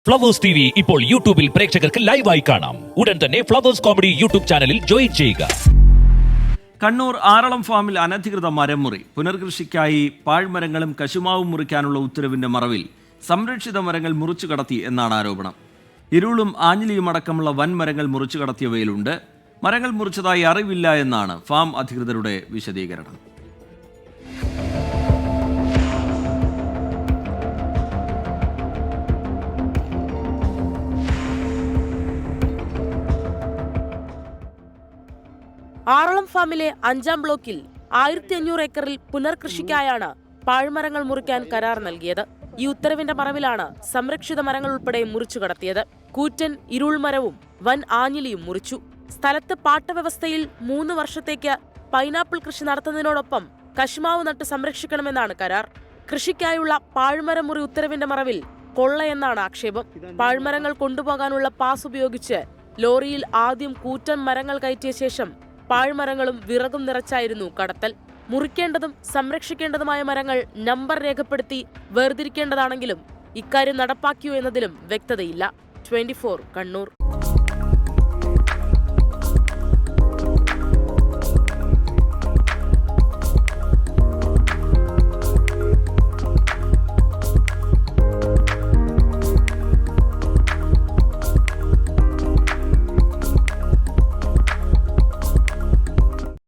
Flowers TV ഇപ്പോൾ യൂട്യൂബിൽ പ്രേക്ഷകർക്ക് ലൈവായി കാണാം. ഉടൻ തന്നെ ഫ്ലവേഴ്സ് കോമഡി യൂട്യൂബ് ചാനലിൽ ജോയിൻ ചെയ്യുക. കണ്ണൂർ ആറളം ഫാമിൽ അനധികൃത മരം മുറി. പുനർകൃഷിക്കായി പാഴ്മരങ്ങളും കശുമാവും മുറിക്കാനുള്ള ഉത്തരവിന്റെ മറവിൽ സംരക്ഷിത മരങ്ങൾ മുറിച്ചു കടത്തി എന്നാണ് ആരോപണം. ഇരുളും ആഞ്ഞിലിയും അടക്കമുള്ള വൻമരങ്ങൾ മുറിച്ചു കടത്തിയവയിലുണ്ട്. മരങ്ങൾ മുറിച്ചതായി അറിവില്ല എന്നാണ് ഫാം അധികൃതരുടെ വിശദീകരണം. ആറളം ഫാമിലെ 5-ാം ബ്ലോക്കിൽ 1500 ഏക്കറിൽ പുനർകൃഷിക്കായാണ് പാഴ്മരങ്ങൾ മുറിക്കാൻ കരാർ നൽകിയത്. ഈ ഉത്തരവിന്റെ മറവിലാണ് സംരക്ഷിത മരങ്ങൾ ഉൾപ്പെടെ മുറിച്ചു കടത്തിയത്. കൂറ്റൻ ഇരുൾമരവും വൻ ആഞ്ഞിലിയും മുറിച്ചു. സ്ഥലത്ത് പാട്ടവ്യവസ്ഥയിൽ 3 വർഷത്തേക്ക് പൈനാപ്പിൾ കൃഷി നടത്തുന്നതിനോടൊപ്പം കശുമാവ് നട്ട് സംരക്ഷിക്കണമെന്നാണ് കരാർ. കൃഷിക്കായുള്ള പാഴ്മരം മുറി ഉത്തരവിന്റെ മറവിൽ കൊള്ളയെന്നാണ് ആക്ഷേപം. പാഴ്മരങ്ങൾ കൊണ്ടുപോകാനുള്ള പാസ് ഉപയോഗിച്ച് ലോറിയിൽ ആദ്യം കൂറ്റൻ മരങ്ങൾ കയറ്റിയ ശേഷം പാഴ്മരങ്ങളും വിറകും നിറച്ചായിരുന്നു കടത്തൽ. മുറിക്കേണ്ടതും സംരക്ഷിക്കേണ്ടതുമായ മരങ്ങൾ നമ്പർ രേഖപ്പെടുത്തി വേർതിരിക്കേണ്ടതാണെങ്കിലും ഇക്കാര്യം നടപ്പാക്കിയോ എന്നതിലും വ്യക്തതയില്ല. 24 കണ്ണൂർ.